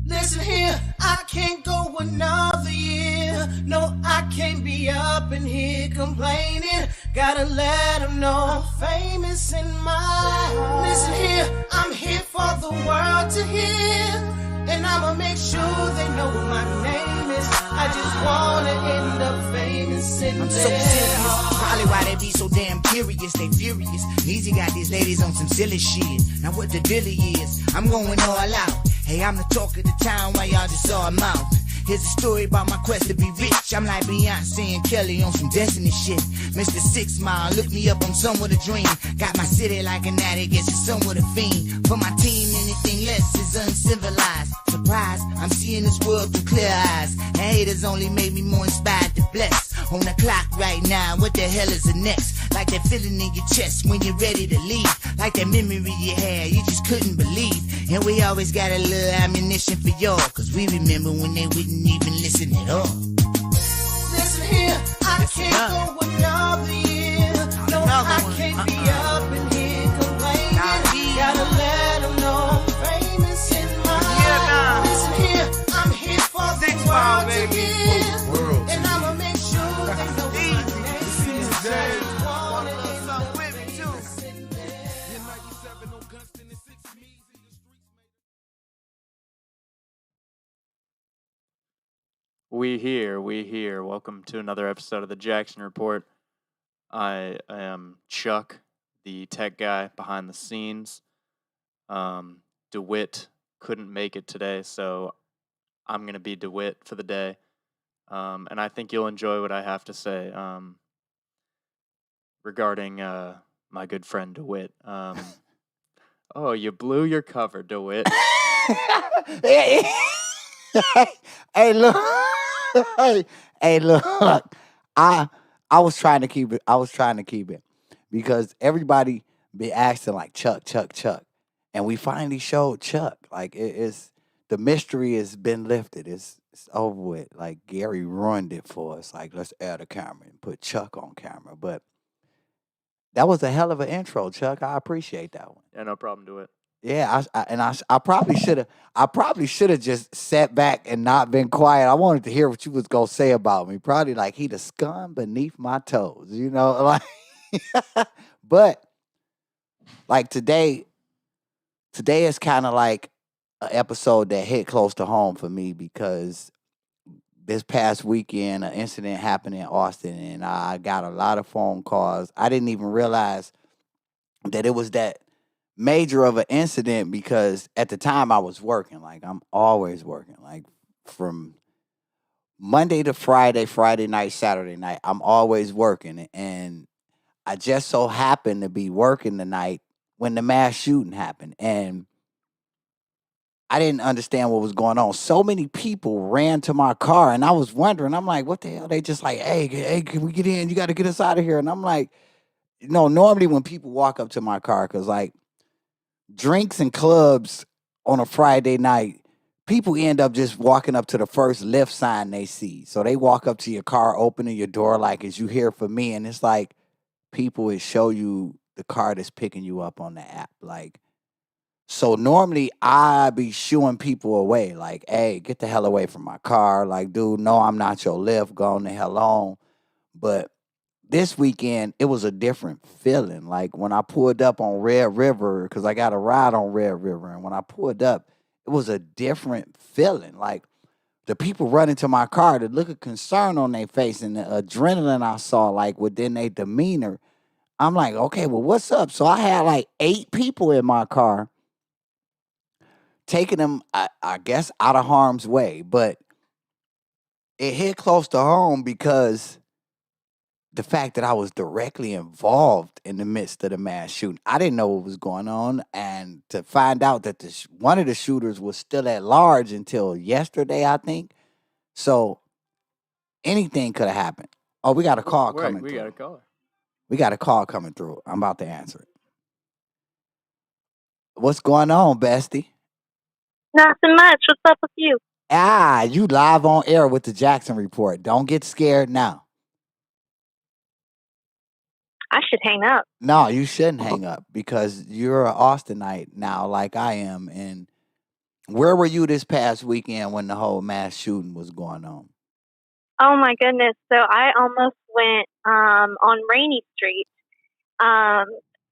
Listen here, I can't go another year. No, I can't be up in here complaining. Gotta let them know I'm famous in my. Listen here, I'm here for the world to hear. And I'ma make sure they know what my name is. I just wanna end up famous in I'm so serious, probably why they be so damn curious. They furious. Easy got these ladies on some silly shit. Now what the dilly is, I'm going all out. Hey, I'm the talk of the town while y'all just saw a mouth. Here's a story about my quest to be rich. I'm like Beyonce and Kelly on some Destiny shit. Mr. 6 Mile, look me up, I'm somewhat a dream. Got my city like an addict, guess it's somewhat a fiend. For my team, anything less is uncivilized. Surprise, I'm seeing this world through clear eyes. And haters only made me more inspired to bless. On the clock right now, what the hell is the next? Like that feeling in your chest when you're ready to leave. Like that memory you had, you just couldn't believe. And we always got a little ammunition for y'all, cause we remember when they wouldn't even listen at all. Listen here, I can't go another year. No, I can't be up in here complaining. Gotta let them know I'm famous in my. Listen here, I'm here for the world to hear. And I'ma make sure they know my name is. We here. Welcome to another episode of the Jackson Report. I am Chuck, the tech guy behind the scenes. DeWitt couldn't make it today, so I'm going to be DeWitt for the day. And I think you'll enjoy what I have to say regarding my good friend DeWitt. Oh, you blew your cover, DeWitt. Hey, look. Hey, look. I was trying to keep it. Because everybody be asking like Chuck, and we finally showed Chuck. Like it's the mystery has been lifted. It's over with. Like Gary ruined it for us. Like let's add a camera and put Chuck on camera. But that was a hell of an intro, Chuck. I appreciate that one. Yeah, no problem, DeWitt. Yeah, I probably should have just sat back and not been quiet. I wanted to hear what you was gonna say about me. Probably like he the scum beneath my toes, you know, like. But like today is kind of like an episode that hit close to home for me because this past weekend an incident happened in Austin and I got a lot of phone calls. I didn't even realize that it was that major of an incident because at the time I was working. Like I'm always working. Like from Monday to Friday, Friday night, Saturday night, I'm always working. And I just so happened to be working the night when the mass shooting happened. And I didn't understand what was going on. So many people ran to my car and I was wondering, I'm like, what the hell? They just like, hey, can we get in? You got to get us out of here. And I'm like, normally when people walk up to my car, because like drinks and clubs on a Friday night, people end up just walking up to the first lift sign they see. So they walk up to your car, opening your door like, is you here for me? And it's like people would show you the car that's picking you up on the app. Like, so normally I be shooing people away, like, hey, get the hell away from my car. Like, dude, no, I'm not your lift. Go on the hell on. But this weekend, it was a different feeling. Like when I pulled up on Red River, because I got a ride on Red River, and when I pulled up, it was a different feeling. Like the people running to my car, the look of concern on their face and the adrenaline I saw, like within their demeanor. I'm like, okay, well, what's up? So I had like 8 people in my car, taking them, I guess, out of harm's way. But it hit close to home because the fact that I was directly involved in the midst of the mass shooting. I didn't know what was going on. And to find out that one of the shooters was still at large until yesterday, I think. So anything could have happened. Oh, we got a call coming through. We got a caller. We got a call coming through. I'm about to answer it. What's going on, bestie? Nothing much. What's up with you? You live on air with the Jackson Report. Don't get scared now. I should hang up. No, you shouldn't hang up because you're an Austinite now, like I am, and Where were you this past weekend when the whole mass shooting was going on? Oh my goodness. So I almost went on Rainy Street. Um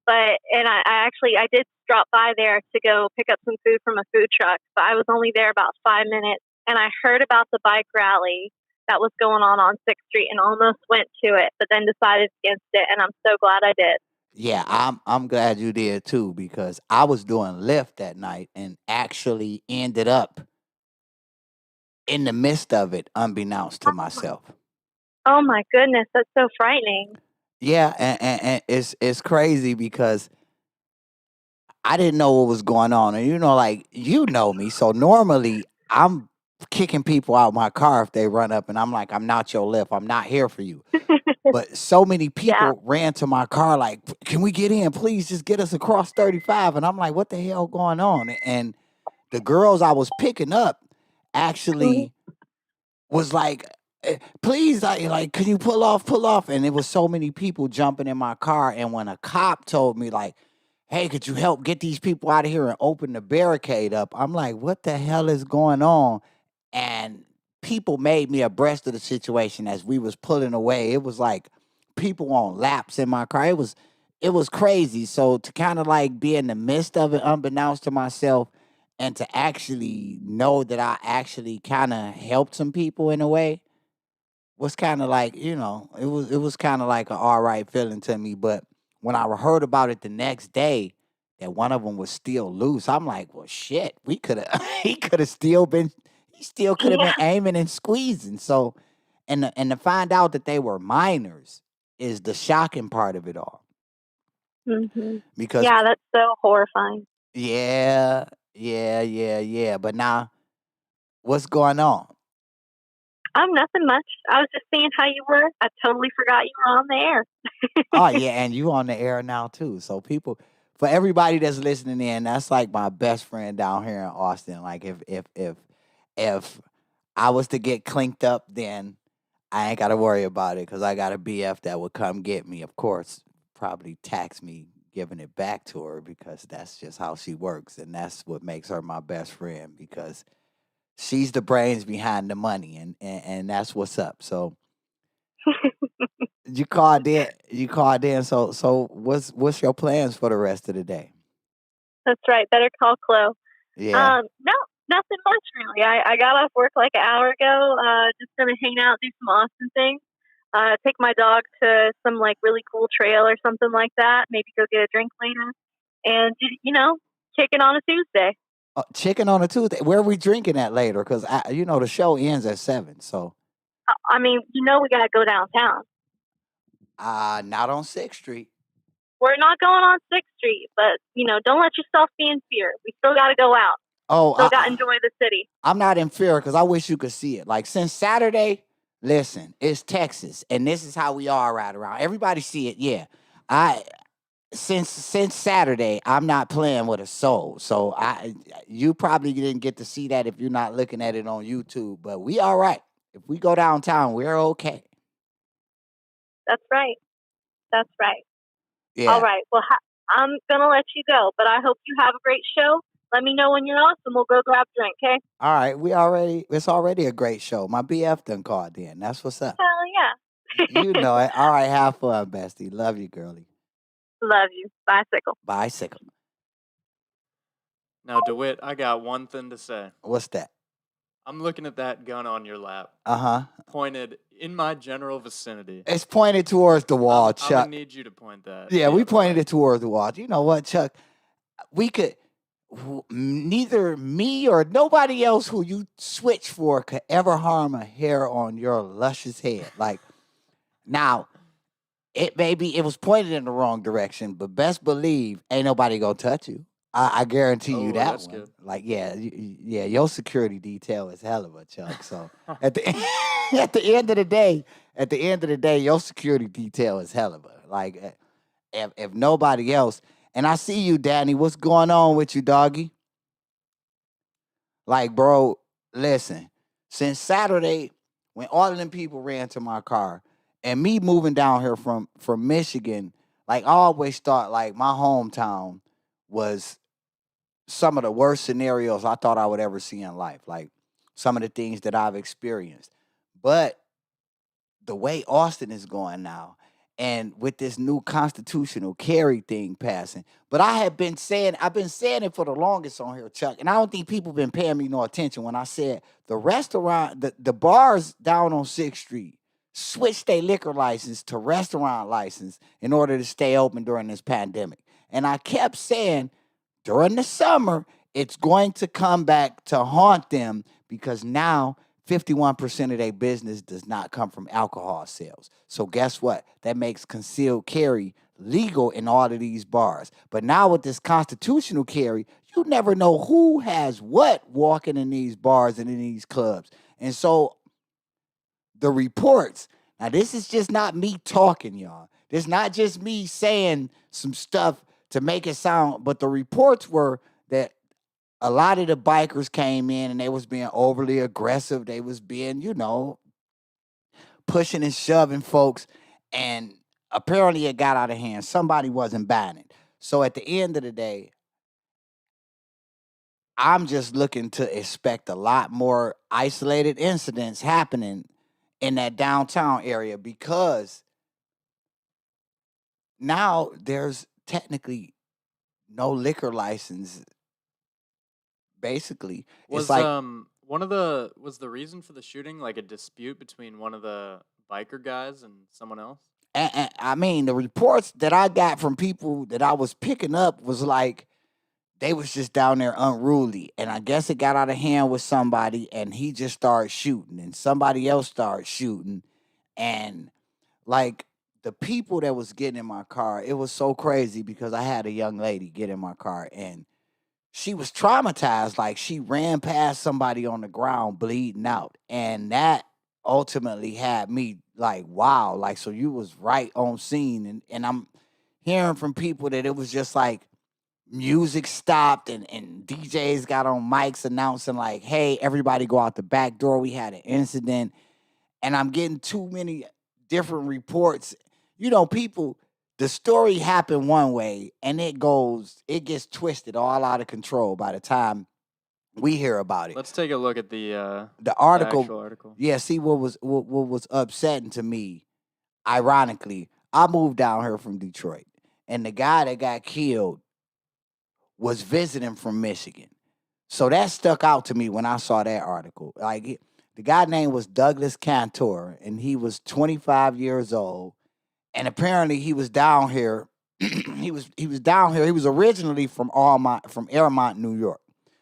but and I did drop by there to go pick up some food from a food truck, but I was only there about 5 minutes and I heard about the bike rally that was going on 6th Street and almost went to it, but then decided against it and I'm so glad I did. Yeah, I'm glad you did too because I was doing Lyft that night and actually ended up in the midst of it, unbeknownst to myself. Oh my goodness, that's so frightening. Yeah, and it's crazy because I didn't know what was going on, and like you know me, so normally I'm kicking people out my car if they run up, and I'm like, I'm not your Lyft, I'm not here for you. But so many Yeah. people ran to my car like, can we get in? Please just get us across 35. And I'm like, what the hell going on? And the girls I was picking up Mhm. actually was like, please, like, can you pull off, pull off? And it was so many people jumping in my car. And when a cop told me, like, hey, could you help get these people out of here and open the barricade up? I'm like, what the hell is going on? And people made me abreast of the situation as we was pulling away. It was like people on laps in my car. It was crazy. So to kind of like be in the midst of it, unbeknownst to myself, and to actually know that I actually kind of helped some people in a way was kind of like, it was kind of like an all right feeling to me. But when I heard about it the next day, that one of them was still loose, I'm like, well, shit, we could have, he still could have been Yeah. aiming and squeezing. So, and to find out that they were minors is the shocking part of it all. Mhm. Because, Yeah, that's so horrifying. yeah, yeah, yeah, yeah. But now, what's going on? Nothing much. I was just seeing how you were. I totally forgot you were on the air. Oh yeah, and you on the air now too. So for everybody that's listening in, that's like my best friend down here in Austin. Like if I was to get clinked up, then I ain't got to worry about it because I got a BF that would come get me. Of course, probably tax me giving it back to her because that's just how she works, and that's what makes her my best friend because she's the brains behind the money, and that's what's up. So you called in. You called in. So what's your plans for the rest of the day? That's right. Better call Chloe. Yeah. No, nothing much really. I got off work like an hour ago. Just gonna hang out, do some Austin things. Take my dog to some like really cool trail or something like that. Maybe go get a drink later, and kick it on a Tuesday. Chicken on a Tuesday. Where are we drinking at later? Because the show ends at 7. So I mean, we gotta go downtown. not on 6th Street. We're not going on 6th Street, but don't let yourself be in fear. We still gotta go out. Oh, Still gotta enjoy the city. I'm not in fear because I wish you could see it. Like since Saturday, listen, it's Texas, and this is how we are right around. Everybody see it, yeah. I since Saturday, I'm not playing with a soul. So you probably didn't get to see that if you're not looking at it on YouTube. But we all right. If we go downtown, we're okay. That's right. That's right. Yeah. All right. Well, I'm gonna let you go, but I hope you have a great show. Let me know when you're off, and we'll go grab a drink. Okay? All right. It's already a great show. My BF done called in. That's what's up. Hell yeah. You know it. All right. Have fun, bestie. Love you, girlie. Love you. Bicycle. Bicycle. Now, DeWitt, I got one thing to say. What's that? I'm looking at that gun on your lap, Uh-huh. pointed in my general vicinity. It's pointed towards the wall, I'm Chuck. gonna need you to point that. Yeah, the we other pointed way. it towards the wall. You know what, Chuck? We could neither me or nobody else who you switch for could ever harm a hair on your luscious head. Like now, it was pointed in the wrong direction, but best believe ain't nobody gonna touch you. I guarantee you Oh, that that's one. good. Like, yeah, your security detail is hell of a Chuck. So at the at the end of the day, your security detail is hell of a. Like, if nobody else, and I see you, Danny. What's going on with you, doggy? Like, bro, listen. Since Saturday, when all of them people ran to my car, and me moving down here from Michigan, like I always thought like my hometown was some of the worst scenarios I thought I would ever see in life, like some of the things that I've experienced. But the way Austin is going now, and with this new constitutional carry thing passing, but I've been saying it for the longest on here, Chuck, and I don't think people been paying me no attention when I said the bars down on 6th Street switched their liquor license to restaurant license in order to stay open during this pandemic. And I kept saying during the summer, it's going to come back to haunt them because now 51% of their business does not come from alcohol sales. So guess what? That makes concealed carry legal in all of these bars. But now with this constitutional carry, you never know who has what walking in these bars and in these clubs. And so the reports, now this is just not me talking, y'all. This not just me saying some stuff to make it sound, but the reports were that a lot of the bikers came in and they was being overly aggressive. They was being, pushing and shoving folks. And apparently it got out of hand. Somebody wasn't buying it. So at the end of the day, I'm just looking to expect a lot more isolated incidents happening in that downtown area because now there's technically no liquor license. Basically, Was it's like was the reason for the shooting like a dispute between one of the biker guys and someone else? and I mean the reports that I got from people that I was picking up was like they was just down there unruly, and I guess it got out of hand with somebody, and he just started shooting, and somebody else started shooting, and like the people that was getting in my car, it was so crazy because I had a young lady get in my car and she was traumatized. Like she ran past somebody on the ground bleeding out. And that ultimately had me like, wow, like so you was right on scene. And I'm hearing from people that it was just like music stopped and DJs got on mics announcing like, hey, everybody go out the back door. We had an incident. And I'm getting too many different reports. People, the story happened one way and it gets twisted all out of control by the time we hear about it. Let's take a look at the The actual article, article. yeah, see what was upsetting to me, ironically, I moved down here from Detroit and the guy that got killed was visiting from Michigan. So that stuck out to me when I saw that article. The guy name was Douglas Cantor, and he was 25 years old. And apparently he was down here. he was down here. He was originally from Airmont, New York,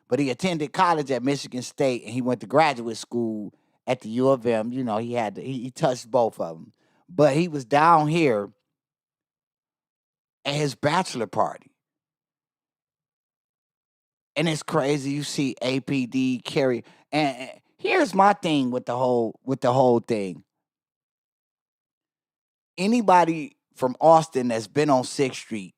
but he attended college at Michigan State, and he went to graduate school at the U of M. He touched both of them, but he was down here at his bachelor party. And it's crazy. You see APD carry. And here's my thing with the whole thing. Anybody from Austin that's been on 6th Street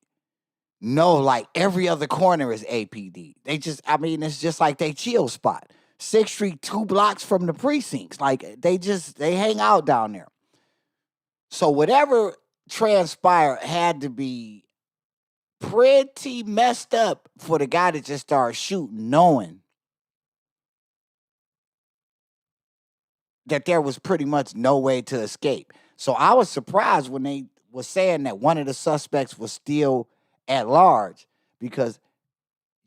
know like every other corner is APD. It's just like they chill spot. 6th Street, 2 blocks from the precincts. Like they hang out down there. So whatever transpired had to be pretty messed up for the guy to just start shooting, knowing that there was pretty much no way to escape. So I was surprised when they was saying that one of the suspects was still at large because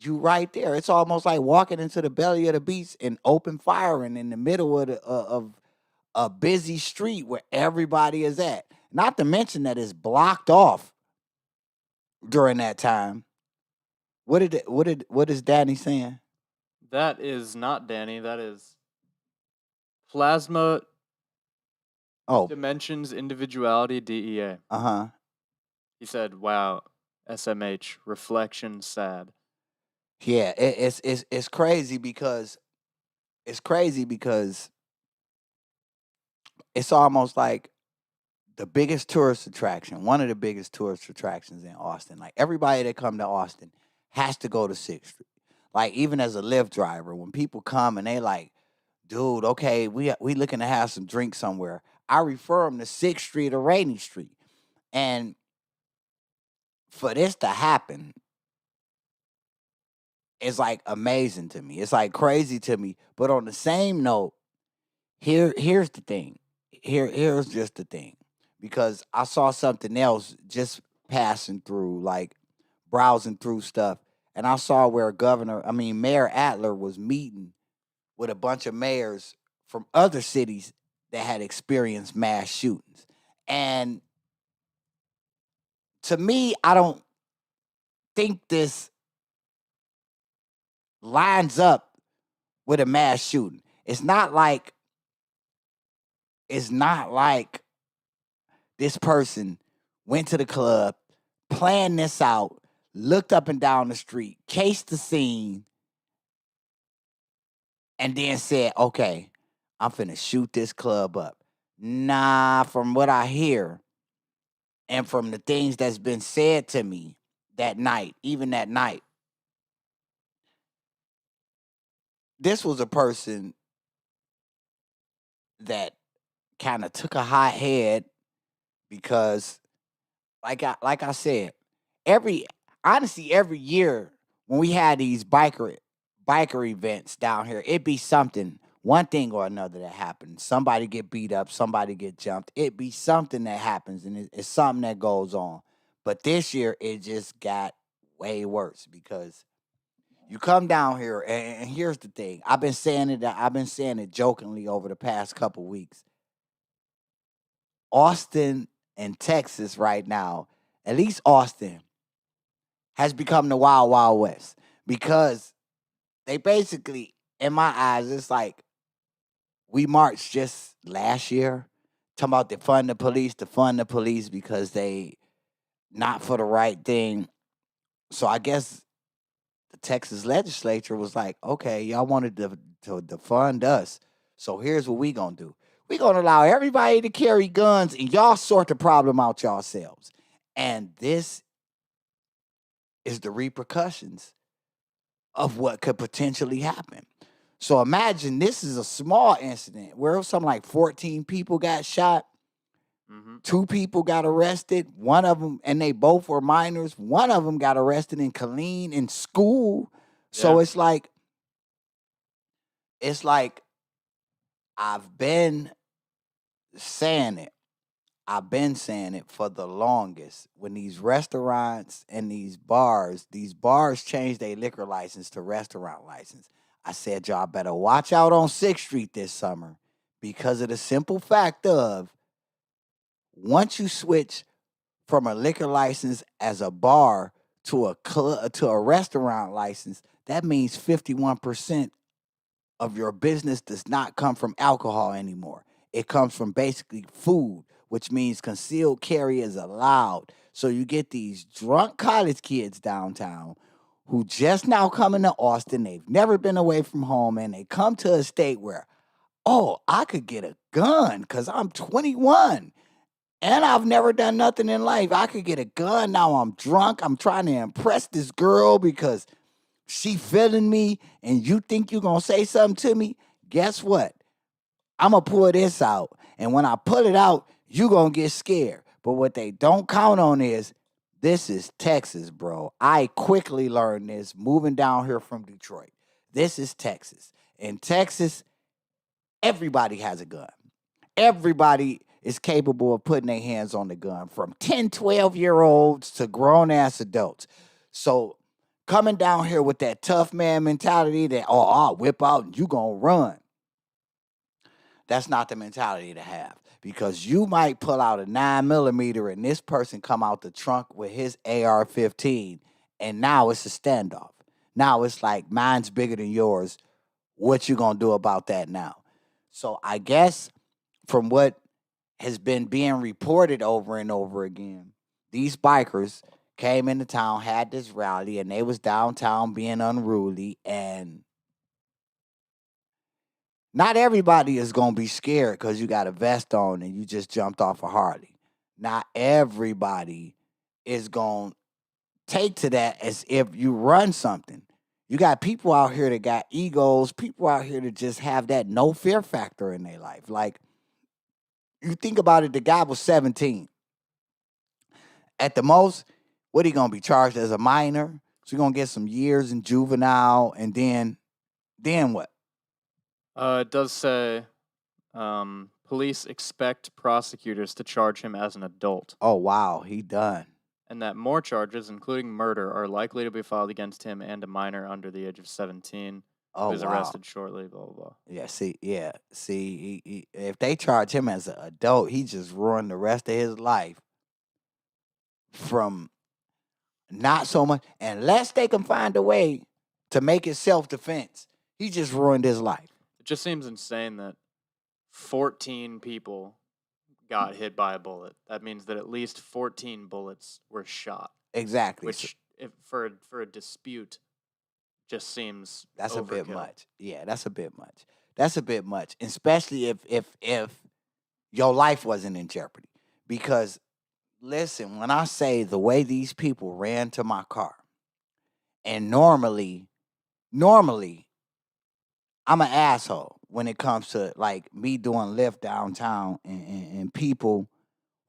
you right there. It's almost like walking into the belly of the beast and open firing in the middle of a busy street where everybody is at. Not to mention that it's blocked off during that time. What is Danny saying? That is not Danny. That is Plasma Oh, Dimensions Individuality DEA. uh-huh. He said, "Wow, SMH reflection sad." Yeah, it's crazy because it's almost like the biggest tourist attraction, one of the biggest tourist attractions in Austin. Like everybody that come to Austin has to go to 6th Street. Like even as a Lyft driver, when people come and they like, dude, okay, we looking to have some drinks somewhere, I refer them to 6th Street or Rainy Street. And for this to happen, is like amazing to me. It's like crazy to me. But on the same note, here's the thing. Here's just the thing. Because I saw something else just passing through, like browsing through stuff, and I saw where Mayor Adler was meeting with a bunch of mayors from other cities that had experienced mass shootings. And to me, I don't think this lines up with a mass shooting. It's not like this person went to the club, planned this out, looked up and down the street, cased the scene, and then said, okay, I'm finna shoot this club up. Nah, from what I hear and from the things that's been said to me that night, even that night, this was a person that kind of took a hot head because, like I said, every every year when we had these biker events down here, it be something, one thing or another that happens. Somebody get beat up, somebody get jumped. It be something that happens, and it's something that goes on. But this year, it just got way worse because you come down here, and here's the thing. I've been saying it jokingly over the past couple weeks. Austin and Texas right now, at least Austin, has become the wild, wild west because they basically, in my eyes, it's like we marched just last year talking about defund the police because they not for the right thing. So I guess the Texas legislature was like, okay, y'all wanted to defund us. So here's what we gonna do. We gonna allow everybody to carry guns and y'all sort the problem out yourselves. And this is the repercussions of what could potentially happen. So imagine this is a small incident where something like 14 people got shot, Mm-hmm. 2 people got arrested, one of them, and they both were minors. One of them got arrested in Killeen in school. So Yeah. it's like I've been saying it. I've been saying it for the longest. When these restaurants and these bars change their liquor license to restaurant license, I said y'all better watch out on 6th Street this summer because of the simple fact of once you switch from a liquor license as a bar to a restaurant license, that means 51% of your business does not come from alcohol anymore. It comes from basically food, which means concealed carry is allowed. So you get these drunk college kids downtown who just now coming to Austin. They've never been away from home, and they come to a state where, oh, I could get a gun because I'm 21 and I've never done nothing in life. I could get a gun. Now I'm drunk. I'm trying to impress this girl because she feeling me, and you think you gonna say something to me? Guess what? I'm gonna pull this out, and when I pull it out, you gonna get scared. But what they don't count on is this is Texas, bro. I quickly learned this moving down here from Detroit. This is Texas. In Texas, everybody has a gun. Everybody is capable of putting their hands on the gun, from 10, 12-year-olds to grown-ass adults. So coming down here with that tough man mentality that, oh, I'll whip out and you gonna run. That's not the mentality to have, because you might pull out a 9mm and this person come out the trunk with his AR-15, and now it's a standoff. Now it's like, mine's bigger than yours. What you gonna do about that now? So I guess from what has been being reported over and over again, these bikers came into town, had this rally, and they was downtown being unruly, and not everybody is going to be scared because you got a vest on and you just jumped off a Harley. Not everybody is going to take to that as if you run something. You got people out here that got egos, people out here that just have that no fear factor in their life. Like, you think about it, the guy was 17. At the most, what he going to be charged as a minor? So you're gonna get some years in juvenile, and then what? It does say police expect prosecutors to charge him as an adult, Oh wow, he done. and that more charges, including murder, are likely to be filed against him and a minor under the age of 17 who Oh was wow. arrested shortly. Blah blah blah. Yeah, see, if they charge him as an adult, he just ruined the rest of his life from not so much, unless they can find a way to make it self-defense. He just ruined his life. It just seems insane that 14 people got hit by a bullet. That means that at least 14 bullets were shot, Exactly. which, if for a dispute, just seems That's a bit overkill. much. Yeah, that's a bit much. That's a bit much, especially if your life wasn't in jeopardy. Because listen, when I say the way these people ran to my car, and normally I'm an asshole when it comes to like me doing Lyft downtown and people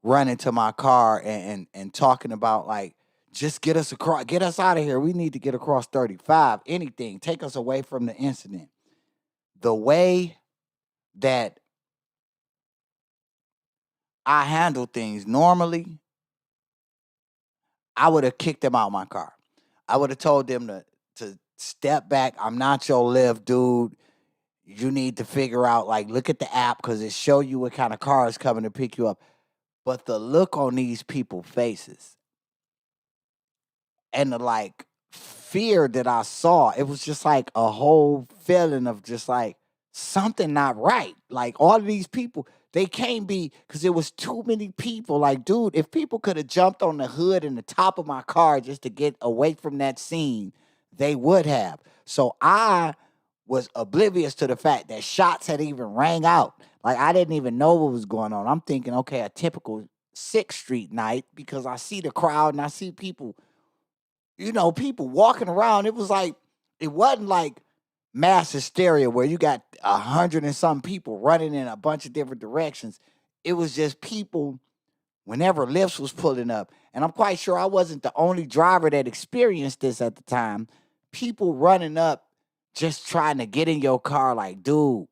running to my car and talking about like just get us across, get us out of here. We need to get across 35. Anything, take us away from the incident. The way that I handle things normally, I would have kicked them out of my car. I would have told them to step back. I'm not your Lyft dude. You need to figure out, like, look at the app because it show you what kind of car is coming to pick you up. But the look on these people's faces and the like fear that I saw, it was just like a whole feeling of just like something not right. Like all of these people, they can't be, because it was too many people. Like, dude, if people could have jumped on the hood and the top of my car just to get away from that scene, they would have. So I was oblivious to the fact that shots had even rang out. Like I didn't even know what was going on. I'm thinking, okay, a typical 6th Street night, because I see the crowd and I see people, people walking around. It wasn't like mass hysteria where you got 100 and some people running in a bunch of different directions. It was just people whenever Lyft was pulling up. And I'm quite sure I wasn't the only driver that experienced this at the time. People running up just trying to get in your car like, dude,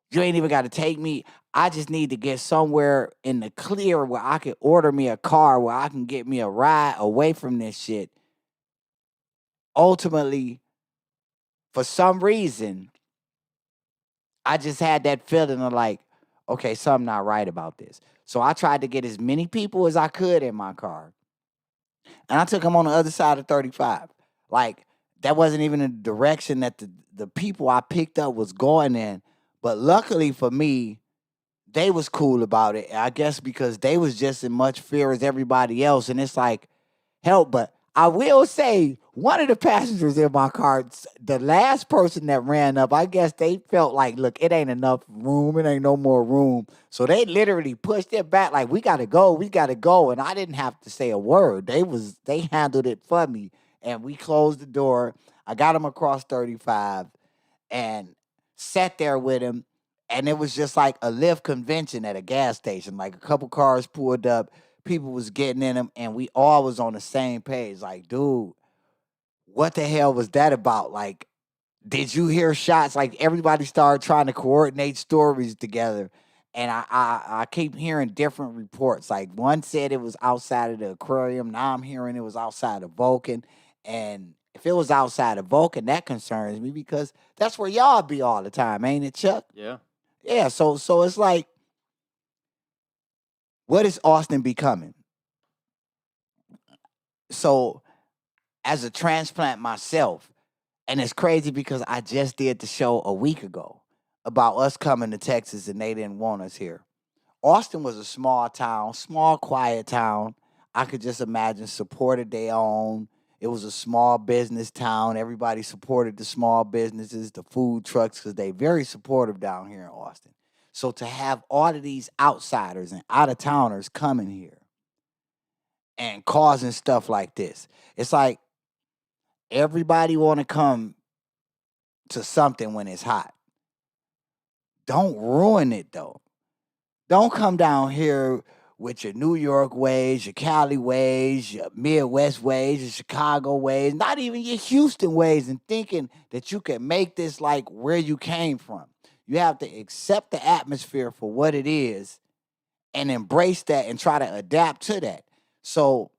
you ain't even got to take me. I just need to get somewhere in the clear where I can order me a car, where I can get me a ride away from this shit. Ultimately, for some reason, I just had that feeling of like, okay, something not right about this. So I tried to get as many people as I could in my car. And I took them on the other side of 35. Like, that wasn't even the direction that the people I picked up was going in. But luckily for me, they was cool about it. I guess because they was just in much fear as everybody else. And it's like, help. But I will say, one of the passengers in my car, the last person that ran up, I guess they felt like, look, it ain't enough room. It ain't no more room. So they literally pushed it back like, we got to go. We got to go. And I didn't have to say a word. They handled it for me. And we closed the door. I got him across 35 and sat there with him. And it was just like a Lyft convention at a gas station. Like a couple cars pulled up. People was getting in them, and we all was on the same page. Like, dude, what the hell was that about? Like, did you hear shots? Like, everybody started trying to coordinate stories together. And I keep hearing different reports. Like, one said it was outside of the aquarium. Now I'm hearing it was outside of Vulcan. And if it was outside of Vulcan, that concerns me because that's where y'all be all the time, ain't it, Chuck? Yeah. Yeah, so it's like, what is Austin becoming? So, as a transplant myself, and it's crazy because I just did the show a week ago about us coming to Texas and they didn't want us here. Austin was a small town, small, quiet town. I could just imagine supported their own. It was a small business town. Everybody supported the small businesses, the food trucks, because they very supportive down here in Austin. So to have all of these outsiders and out-of-towners coming here and causing stuff like this, it's like everybody want to come to something when it's hot. Don't ruin it, though. Don't come down here with your New York ways, your Cali ways, your Midwest ways, your Chicago ways, not even your Houston ways, and thinking that you can make this like where you came from. You have to accept the atmosphere for what it is and embrace that and try to adapt to that. So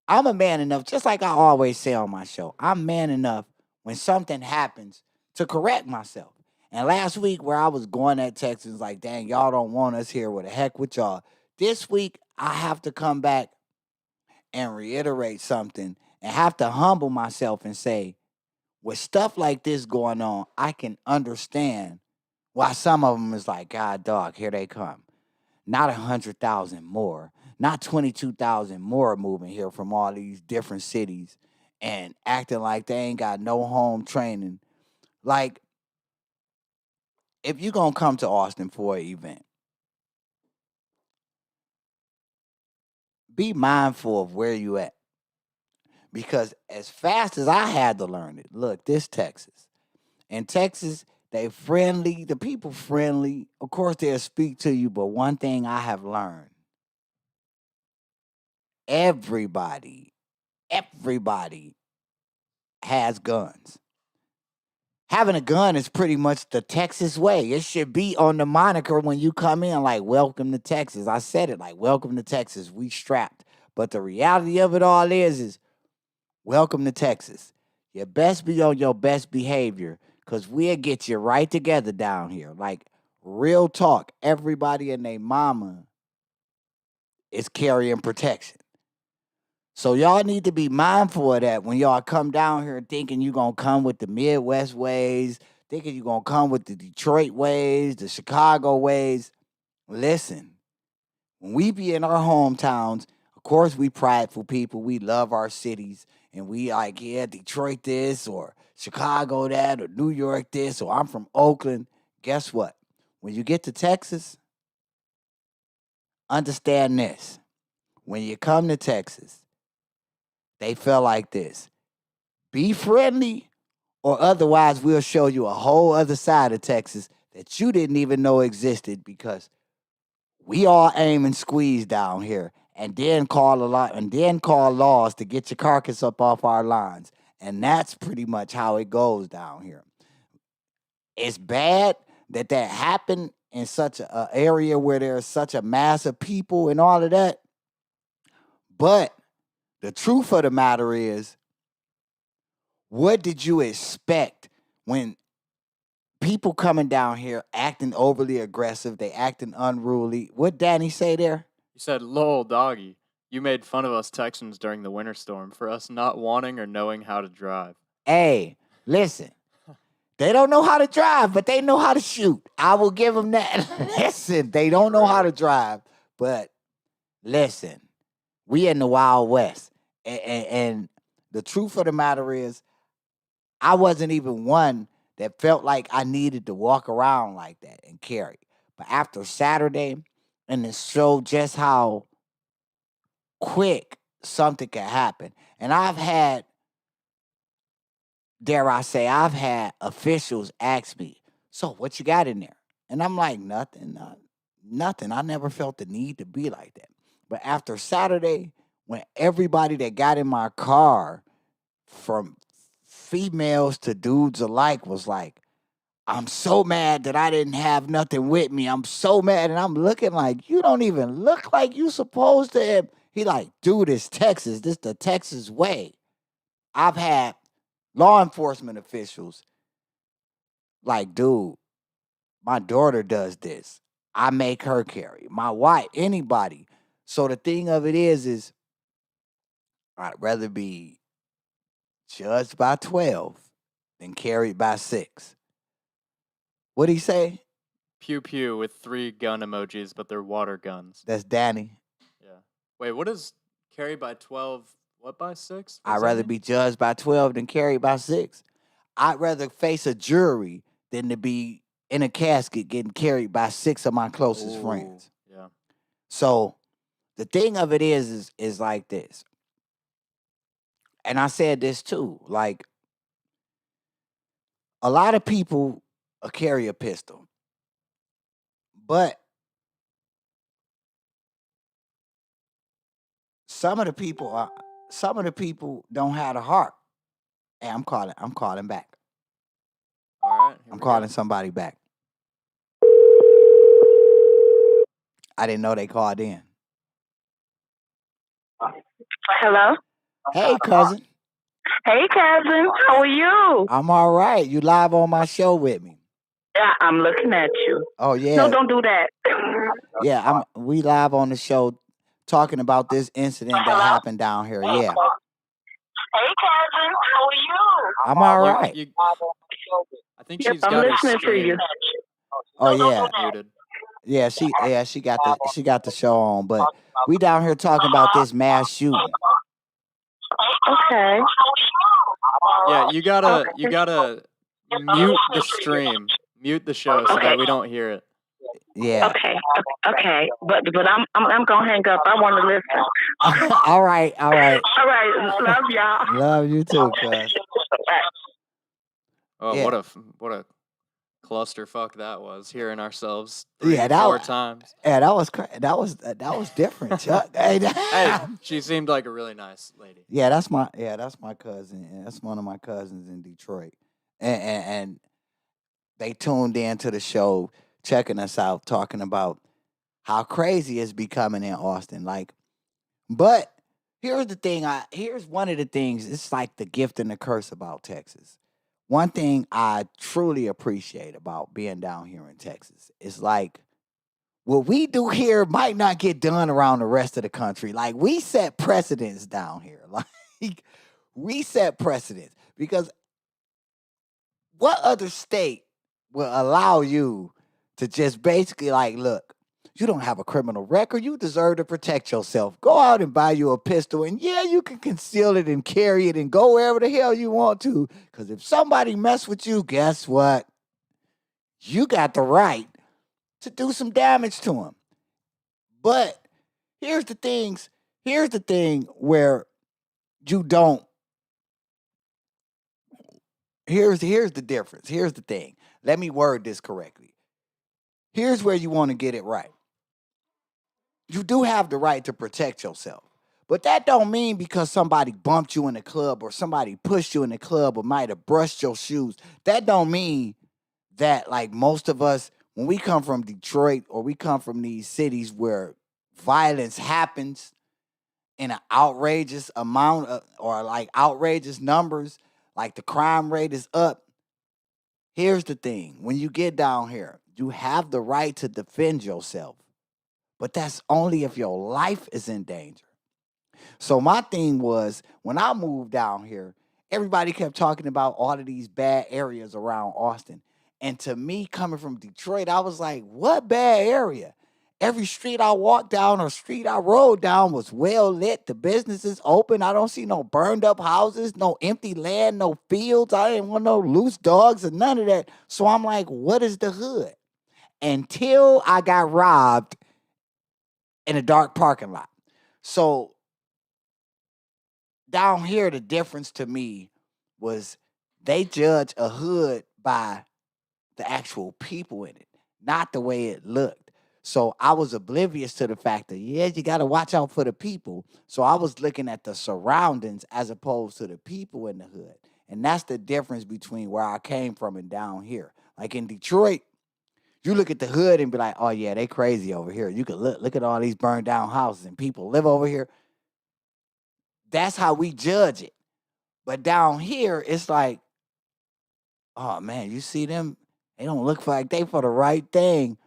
I'm a man enough, just like I always say on my show, I'm man enough when something happens to correct myself. And last week, where I was going at Texas, like, dang, y'all don't want us here. What the heck with y'all? This week, I have to come back and reiterate something and have to humble myself and say, with stuff like this going on, I can understand why some of them is like, God, dog, here they come. Not 100,000 more, not 22,000 more moving here from all these different cities and acting like they ain't got no home training. Like, if you're going to come to Austin for an event, be mindful of where you at. Because as fast as I had to learn it, look, this Texas. In Texas, they friendly, the people friendly. Of course, they'll speak to you, but one thing I have learned, everybody has guns. Having a gun is pretty much the Texas way. It should be on the moniker when you come in, like, welcome to Texas. I said it, like, welcome to Texas. We strapped. But the reality of it all is welcome to Texas. You best be on your best behavior because we'll get you right together down here. Like, real talk, everybody and their mama is carrying protection. So y'all need to be mindful of that when y'all come down here thinking you're going to come with the Midwest ways, thinking you're going to come with the Detroit ways, the Chicago ways. Listen, when we be in our hometowns, of course we prideful people. We love our cities. And we like, yeah, Detroit this or Chicago that or New York this or I'm from Oakland. Guess what? When you get to Texas, understand this. When you come to Texas, they feel like this. Be friendly or otherwise we'll show you a whole other side of Texas that you didn't even know existed because we all aim and squeeze down here and then call laws to get your carcass up off our lines. And that's pretty much how it goes down here. It's bad that happened in such an area where there's such a mass of people and all of that. But the truth of the matter is, what did you expect when people coming down here acting overly aggressive, they acting unruly? What Danny say there? You said, lol, doggy. You made fun of us Texans during the winter storm for us not wanting or knowing how to drive. Hey, listen. They don't know how to drive, but they know how to shoot. I will give them that. Listen, they don't know how to drive, but listen, we in the Wild West. And the truth of the matter is, I wasn't even one that felt like I needed to walk around like that and carry. But after Saturday, and it showed just how quick something can happen. And I've had, dare I say, I've had officials ask me, so what you got in there? And I'm like, nothing, nothing. I never felt the need to be like that. But after Saturday, when everybody that got in my car, from females to dudes alike, was like, I'm so mad that I didn't have nothing with me. I'm so mad. And I'm looking like, you don't even look like you supposed to have. He like, dude, it's Texas. This the Texas way. I've had law enforcement officials like, dude, my daughter does this. I make her carry. My wife, anybody. So the thing of it is I'd rather be judged by 12 than carried by 6. What'd he say? Pew pew with 3 gun emojis, but they're water guns. That's Danny. Yeah. Wait, what is carry by 12? What by 6? I'd rather be judged by 12 than carried by 6. I'd rather face a jury than to be in a casket getting carried by 6 of my closest friends. Yeah. So the thing of it is like this. And I said this too, like, a lot of people carry a pistol, but some of the people don't have the heart. Hey, I'm calling back. All right. Here I'm we calling go. somebody back. I didn't know they called in. Hello? Hey, cousin. Hey, cousin. How are you? I'm all right. You live on my show with me. Yeah, I'm looking at you. Oh yeah. No, don't do that. Yeah, we live on the show talking about this incident that happened down here. Yeah. Hey, cousin. How are you? I'm all right. I think Yep, she's I'm got her listening to stream you. Oh yeah. muted. Yeah, she got the show on, but we down here talking about this mass shooting. Okay. Yeah, you gotta mute the stream, mute the show so that we don't hear it. Yeah. Okay. But I'm gonna hang up. I want to listen. All right. All right. Love y'all. Love you too, cuz. Oh, Yeah. what a clusterfuck that was, hearing ourselves Yeah, 4 times. Yeah, that was different, Chuck. Hey, she seemed like a really nice lady. Yeah, that's my cousin. And that's one of my cousins in Detroit. And they tuned in to the show, checking us out, talking about how crazy it's becoming in Austin. Like, but here's the thing. Here's one of the things. It's like the gift and the curse about Texas. One thing I truly appreciate about being down here in Texas is like what we do here might not get done around the rest of the country. Like we set precedents down here. Like we set precedents because what other state will allow you to just basically like, look, you don't have a criminal record. You deserve to protect yourself. Go out and buy you a pistol. And yeah, you can conceal it and carry it and go wherever the hell you want to. Because if somebody mess with you, guess what? You got the right to do some damage to them. But here's the thing where you don't. Here's the difference. Here's the thing. Let me word this correctly. Here's where you want to get it right. You do have the right to protect yourself. But that don't mean because somebody bumped you in the club or somebody pushed you in the club or might have brushed your shoes. That don't mean that like most of us, when we come from Detroit or we come from these cities where violence happens in an outrageous amount or like outrageous numbers, like the crime rate is up. Here's the thing. When you get down here, you have the right to defend yourself. But that's only if your life is in danger. So my thing was, when I moved down here, everybody kept talking about all of these bad areas around Austin. And to me, coming from Detroit, I was like, what bad area? Every street I walked down or street I rode down was well lit. The businesses open. I don't see no burned up houses, no empty land, no fields. I didn't want no loose dogs or none of that. So I'm like, what is the hood? Until I got robbed in a dark parking lot. So down here, the difference to me was they judge a hood by the actual people in it, not the way it looked. So I was oblivious to the fact that, yeah, you got to watch out for the people. So I was looking at the surroundings as opposed to the people in the hood. And that's the difference between where I came from and down here. Like in Detroit, you look at the hood and be like, oh, yeah, they crazy over here. You could look at all these burned down houses and people live over here. That's how we judge it. But down here, it's like, oh, man, you see them? They don't look like they for the right thing.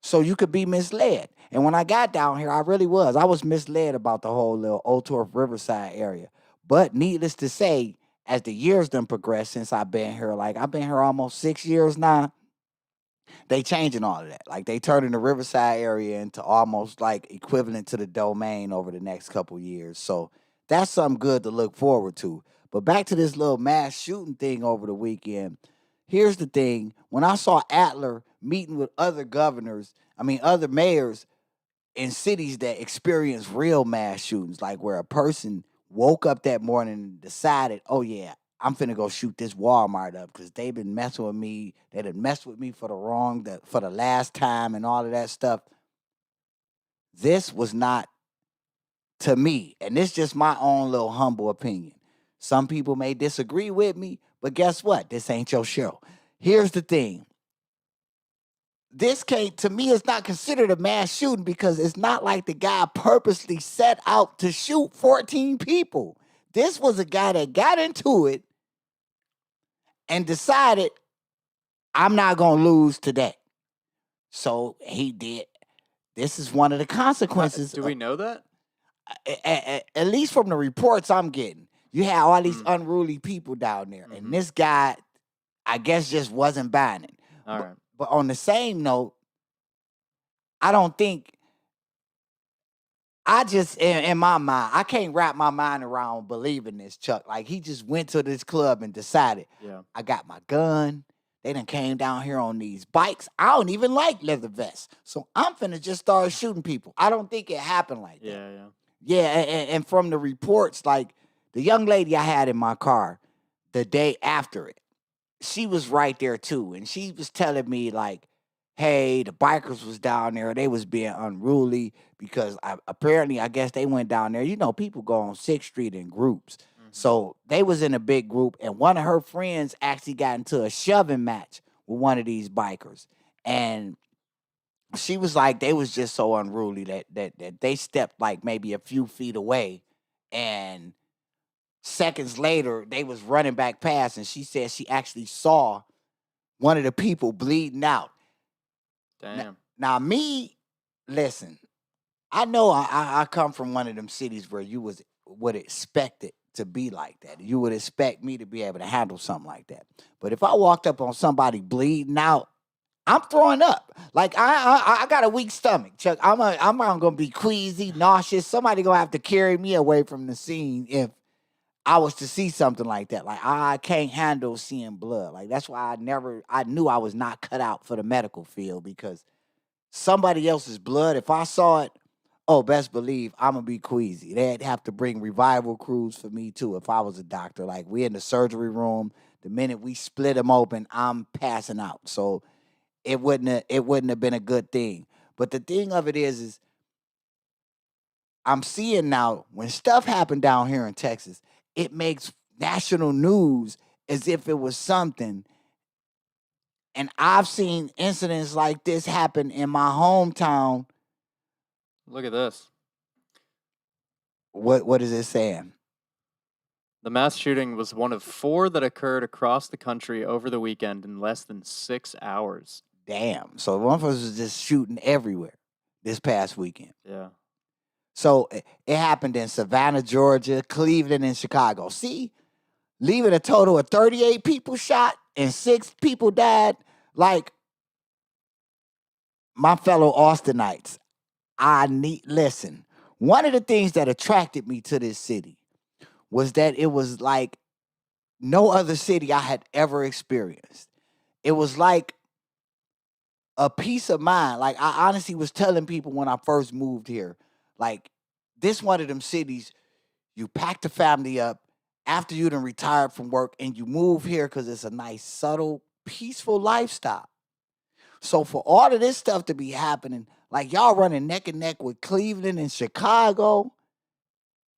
So you could be misled. And when I got down here, I really was. I was misled about the whole little Old Torf Riverside area. But needless to say, as the years done progressed since I've been here, like I've been here almost 6 years now, they changing all of that. Like they turning the Riverside area into almost like equivalent to the Domain over the next couple years. So that's something good to look forward to. But back to this little mass shooting thing over the weekend. Here's the thing. When I saw Adler meeting with other other mayors in cities that experience real mass shootings, like where a person woke up that morning and decided, oh yeah, I'm finna go shoot this Walmart up because they've been messing with me. They done messed with me for the last time and all of that stuff. This was not to me, and this is just my own little humble opinion. Some people may disagree with me, but guess what? This ain't your show. Here's the thing. This can't, to me, it's not considered a mass shooting because it's not like the guy purposely set out to shoot 14 people. This was a guy that got into it and decided, I'm not going to lose today. So he did. This is one of the consequences. Do we know that? At least from the reports I'm getting. You had all these unruly people down there. And this guy, I guess, just wasn't buying it. All right. But on the same note, I don't think, I just, in my mind, I can't wrap my mind around believing this, Chuck. Like, he just went to this club and decided, I got my gun. They done came down here on these bikes. I don't even like leather vests. So I'm finna just start shooting people. I don't think it happened like that. Yeah, and from the reports, like, the young lady I had in my car the day after it, she was right there too. And she was telling me, like, hey, the bikers was down there. They was being unruly because apparently, I guess they went down there. You know, people go on 6th Street in groups. So they was in a big group, and one of her friends actually got into a shoving match with one of these bikers. And she was like, they was just so unruly that they stepped like maybe a few feet away, and seconds later, they was running back past, and she said she actually saw one of the people bleeding out. Damn. Now me, listen, I know I come from one of them cities where you would expect it to be like that. You would expect me to be able to handle something like that. But if I walked up on somebody bleeding out, I'm throwing up. Like, I got a weak stomach, Chuck. I'm gonna be queasy, nauseous. Somebody gonna have to carry me away from the scene if I was to see something like that. Like, I can't handle seeing blood. Like, that's why I knew I was not cut out for the medical field, because somebody else's blood, if I saw it, oh, best believe I'm going to be queasy. They'd have to bring revival crews for me, too, if I was a doctor. Like, we in the surgery room. The minute we split them open, I'm passing out. So it wouldn't have been a good thing. But the thing of it is I'm seeing now when stuff happened down here in Texas, it makes national news as if it was something. And I've seen incidents like this happen in my hometown. Look at this. What is it saying? The mass shooting was one of 4 that occurred across the country over the weekend in less than 6 hours. Damn. So one of us was just shooting everywhere this past weekend. Yeah. So it happened in Savannah, Georgia, Cleveland, and Chicago. See, leaving a total of 38 people shot and 6 people died. Like, my fellow Austinites, listen, one of the things that attracted me to this city was that it was like no other city I had ever experienced. It was like a peace of mind. Like, I honestly was telling people when I first moved here, like, this one of them cities, you pack the family up after you done retired from work and you move here because it's a nice, subtle, peaceful lifestyle. So for all of this stuff to be happening, like, y'all running neck and neck with Cleveland and Chicago